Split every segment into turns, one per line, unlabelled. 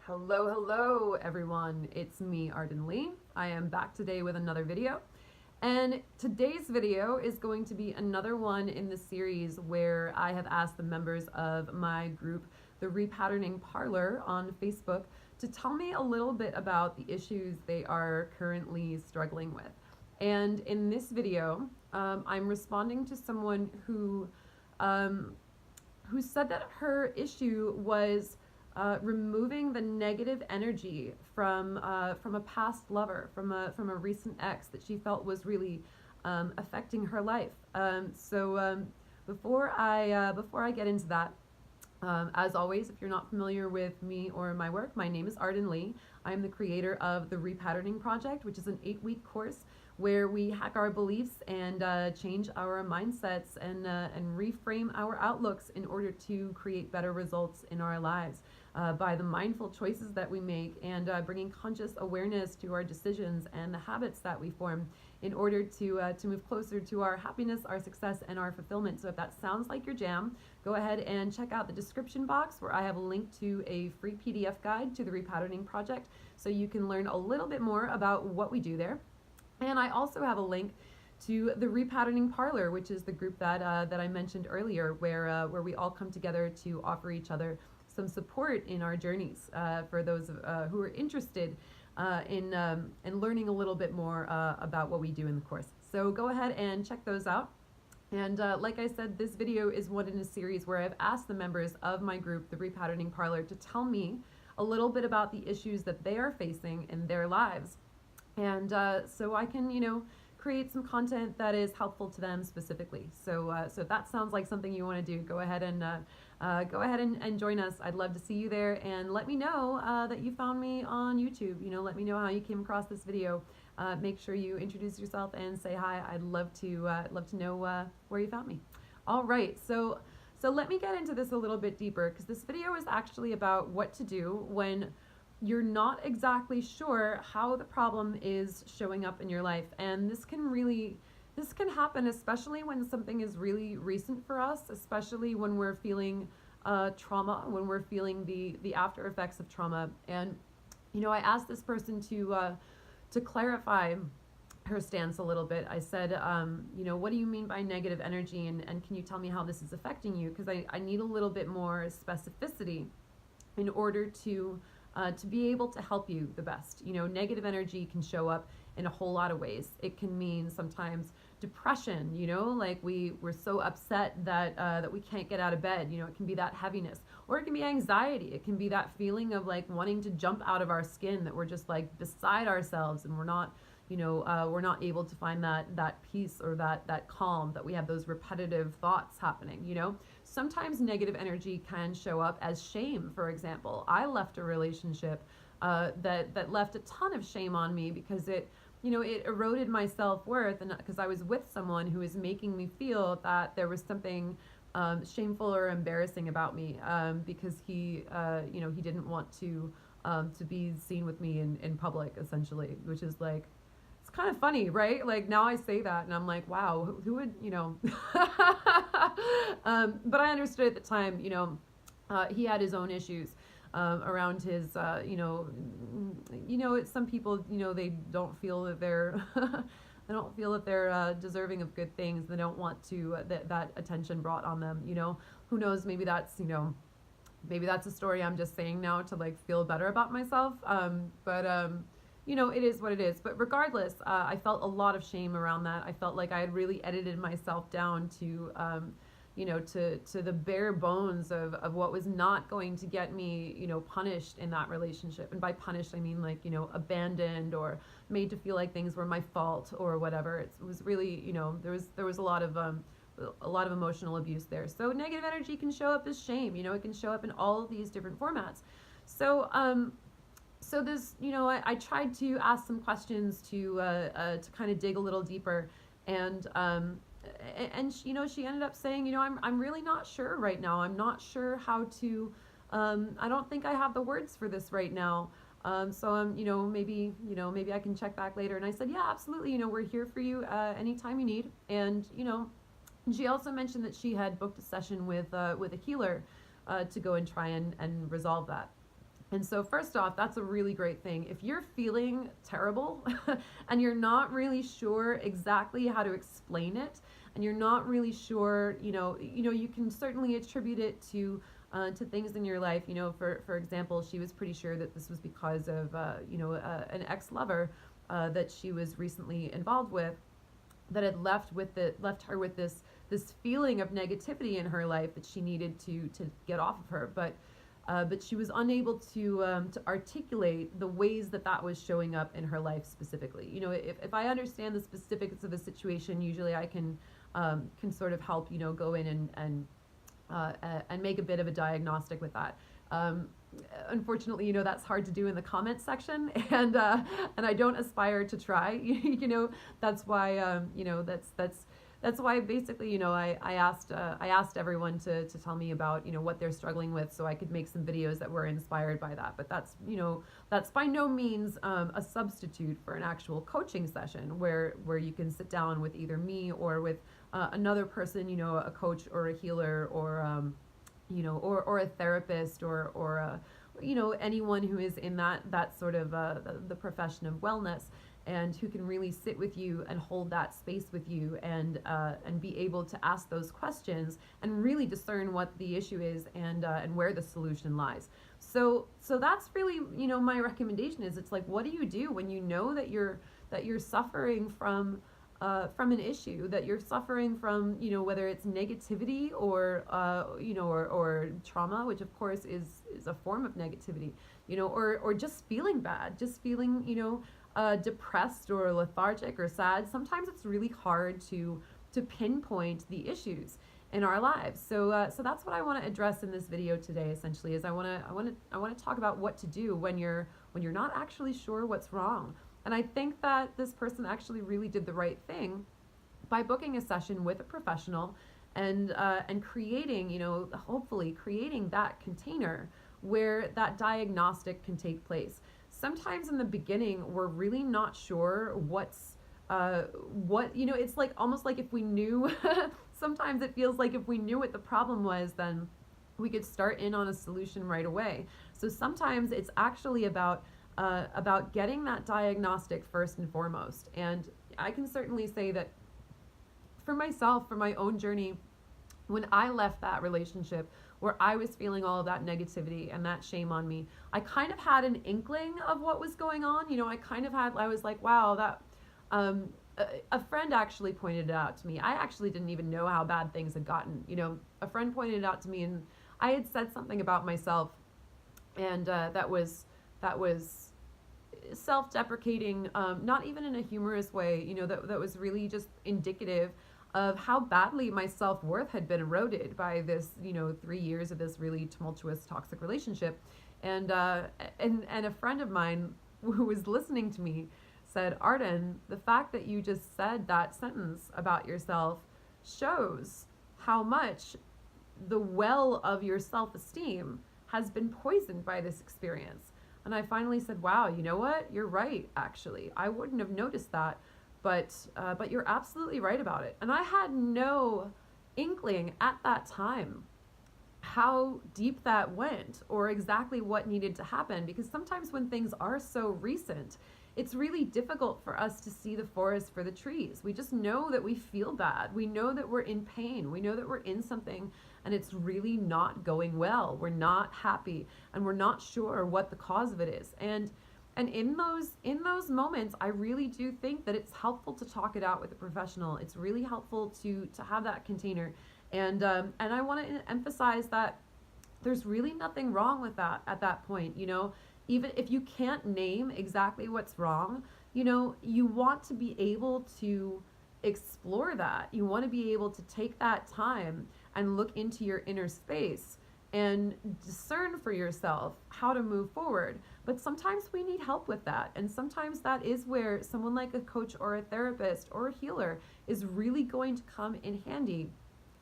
Hello everyone. It's me, Arden Lee. I am back today with another video. And today's video is going to be another one in the series where I have asked the members of my group, the Repatterning Parlor on Facebook, to tell me a little bit about the issues they are currently struggling with. And in this video, I'm responding to someone who said that her issue was removing the negative energy from a past lover, from a recent ex that she felt was really affecting her life. Before I get into that, as always, if you're not familiar with me or my work, my name is Arden Lee. I am the creator of the Repatterning Project, which is an 8-week course where we hack our beliefs and change our mindsets and reframe our outlooks in order to create better results in our lives by the mindful choices that we make and bringing conscious awareness to our decisions and the habits that we form in order to move closer to our happiness, our success, and our fulfillment. So if that sounds like your jam, go ahead and check out the description box where I have a link to a free PDF guide to the Repatterning Project so you can learn a little bit more about what we do there. And I also have a link to the Repatterning Parlor, which is the group that I mentioned earlier, where we all come together to offer each other some support in our journeys for those who are interested in learning a little bit more about what we do in the course. So go ahead and check those out. And like I said, this video is one in a series where I've asked the members of my group, the Repatterning Parlor, to tell me a little bit about the issues that they are facing in their lives. And so I can, create some content that is helpful to them specifically. So if that sounds like something you want to do, go ahead and join us. I'd love to see you there, and let me know that you found me on YouTube. Let me know how you came across this video. Make sure you introduce yourself and say hi. I'd love to know where you found me. All right, so let me get into this a little bit deeper, because this video is actually about what to do when you're not exactly sure how the problem is showing up in your life. And this can happen, especially when something is really recent for us, especially when we're feeling trauma, when we're feeling the after effects of trauma. And I asked this person to clarify her stance a little bit. I said, what do you mean by negative energy, and can you tell me how this is affecting you? Because I need a little bit more specificity in order to be able to help you the best. Negative energy can show up in a whole lot of ways. It can mean sometimes depression, like we're so upset that we can't get out of bed. It can be that heaviness, or it can be anxiety. It can be that feeling of like wanting to jump out of our skin, that we're just like beside ourselves and we're not able to find that peace or that calm, that we have those repetitive thoughts happening. Sometimes negative energy can show up as shame. For example, I left a relationship that left a ton of shame on me because it eroded my self-worth, and because I was with someone who was making me feel that there was something shameful or embarrassing about me, because he didn't want to be seen with me in public, essentially, which is like, it's kind of funny, right? Like, now I say that and I'm like, wow, who would, but I understood at the time, he had his own issues around his, some people, they don't feel that they're, they don't feel that they're deserving of good things. They don't want to, that attention brought on them, who knows, maybe that's a story I'm just saying now to like feel better about myself. It is what it is. But regardless, I felt a lot of shame around that. I felt like I had really edited myself down to, to the bare bones of what was not going to get me, punished in that relationship. And by punished, I mean like, abandoned or made to feel like things were my fault or whatever. It was really, there was a lot of emotional abuse there. So negative energy can show up as shame. It can show up in all of these different formats. So this, I tried to ask some questions to kind of dig a little deeper, and she ended up saying, I'm really not sure right now. I'm not sure how to. I don't think I have the words for this right now. Maybe I can check back later. And I said, yeah, absolutely. We're here for you anytime you need. And she also mentioned that she had booked a session with a healer to go and try and resolve that. And so, first off, that's a really great thing. If you're feeling terrible and you're not really sure exactly how to explain it, and you're not really sure, you can certainly attribute it to things in your life. For example, she was pretty sure that this was because of, an ex-lover that she was recently involved with, that had left her with this feeling of negativity in her life that she needed to get off of her. But she was unable to articulate the ways that was showing up in her life specifically. If I understand the specifics of the situation, usually I can sort of help, go in and make a bit of a diagnostic with that. Unfortunately, that's hard to do in the comments section, and I don't aspire to try. That's why that's why basically, I asked everyone to tell me about, what they're struggling with, so I could make some videos that were inspired by that. But that's by no means a substitute for an actual coaching session where you can sit down with either me or with another person, a coach or a healer or or a therapist or anyone who is in that sort of the profession of wellness, and who can really sit with you and hold that space with you and be able to ask those questions and really discern what the issue is and where the solution lies. So that's really, my recommendation is, it's like, what do you do when you know that you're suffering from an issue, that you're suffering from, whether it's negativity or or trauma, which of course is a form of negativity, or just feeling bad, just feeling, depressed or lethargic or sad. Sometimes it's really hard to pinpoint the issues in our lives. So that's what I want to address in this video today. Essentially, is I want to talk about what to do when you're not actually sure what's wrong. And I think that this person actually really did the right thing by booking a session with a professional and creating, hopefully creating that container where that diagnostic can take place. Sometimes in the beginning, we're really not sure what's it's like almost like if we knew, sometimes it feels like if we knew what the problem was, then we could start in on a solution right away. So sometimes it's actually about getting that diagnostic first and foremost. And I can certainly say that for myself, for my own journey, when I left that relationship where I was feeling all of that negativity and that shame on me, I kind of had an inkling of what was going on. I was like, wow, that, a friend actually pointed it out to me. I actually didn't even know how bad things had gotten. A friend pointed it out to me, and I had said something about myself, and that was self-deprecating, not even in a humorous way, that was really just indicative of how badly my self-worth had been eroded by this, 3 years of this really tumultuous, toxic relationship. And a friend of mine who was listening to me said, Arden, the fact that you just said that sentence about yourself shows how much the well of your self-esteem has been poisoned by this experience. And I finally said, wow, you know what? You're right, actually. I wouldn't have noticed that, but you're absolutely right about it. And I had no inkling at that time how deep that went or exactly what needed to happen, because sometimes when things are so recent, it's really difficult for us to see the forest for the trees. We just know that we feel bad. We know that we're in pain. We know that we're in something and it's really not going well. We're not happy and we're not sure what the cause of it is. And in those moments, I really do think that it's helpful to talk it out with a professional. It's really helpful to have that container. And I want to emphasize that there's really nothing wrong with that at that point. Even if you can't name exactly what's wrong, you want to be able to explore that. You want to be able to take that time and look into your inner space and discern for yourself how to move forward. But sometimes we need help with that. And sometimes that is where someone like a coach or a therapist or a healer is really going to come in handy,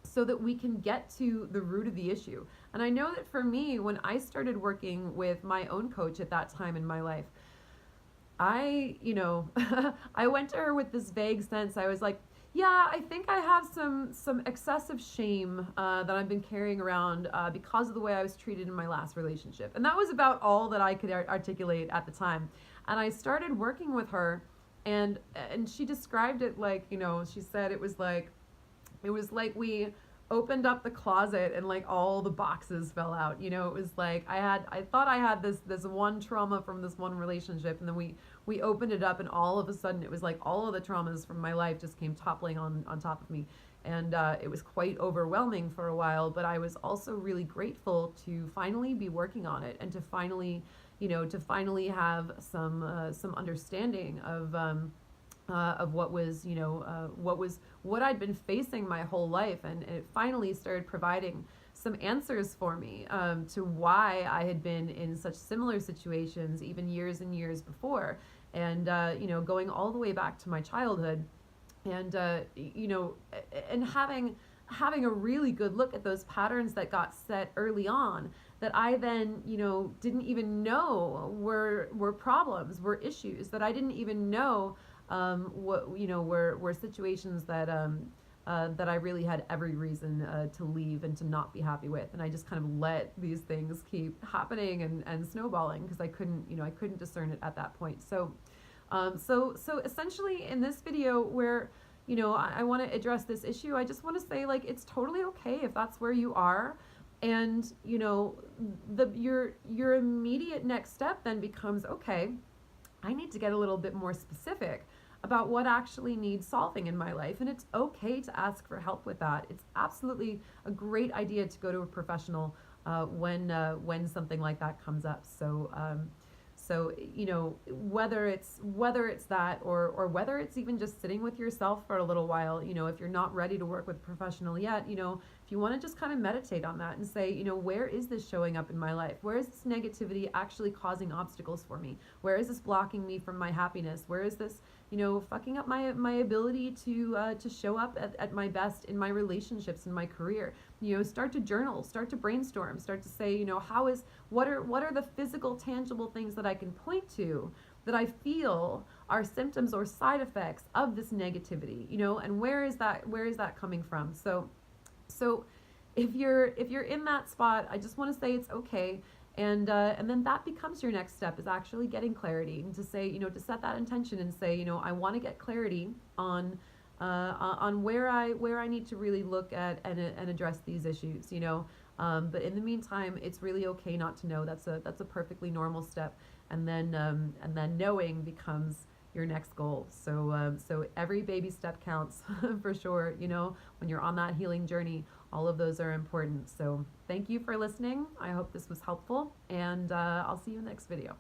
so that we can get to the root of the issue. And I know that for me, when I started working with my own coach at that time in my life, I went to her with this vague sense. I was like, Yeah, I think I have some excessive shame that I've been carrying around because of the way I was treated in my last relationship, and that was about all that I could articulate at the time. And I started working with her, and she described it like, she said it was like we opened up the closet and like all the boxes fell out. It was like I thought I had this one trauma from this one relationship, and then we opened it up, and all of a sudden it was like all of the traumas from my life just came toppling on top of me. And it was quite overwhelming for a while, but I was also really grateful to finally be working on it, and to finally have some understanding of what I'd been facing my whole life, and it finally started providing some answers for me to why I had been in such similar situations even years and years before, and going all the way back to my childhood, and and having a really good look at those patterns that got set early on, that I then didn't even know were problems, were issues that I didn't even know were situations that I really had every reason to leave and to not be happy with, and I just kind of let these things keep happening and snowballing because I couldn't discern it at that point. So essentially in this video, where I want to address this issue, I just want to say, like, it's totally okay if that's where you are, and your immediate next step then becomes, okay, I need to get a little bit more specific about what actually needs solving in my life. And it's okay to ask for help with that. It's absolutely a great idea to go to a professional when something like that comes up. So whether it's that, or whether it's even just sitting with yourself for a little while, if you're not ready to work with a professional yet, if you want to just kind of meditate on that and say, where is this showing up in my life? Where is this negativity actually causing obstacles for me? Where is this blocking me from my happiness? Where is this, fucking up my ability to show up at my best in my relationships, in my career? Start to journal, start to brainstorm, start to say, what are the physical, tangible things that I can point to that I feel are symptoms or side effects of this negativity, and where is that coming from? So if you're in that spot, I just want to say it's okay. And then that becomes your next step, is actually getting clarity, and to say, to set that intention and say, I want to get clarity on where I need to really look at and address these issues, but in the meantime, it's really okay not to know. That's a perfectly normal step. And then knowing becomes your next goal. So every baby step counts for sure. When you're on that healing journey, all of those are important. So thank you for listening. I hope this was helpful, and I'll see you in the next video.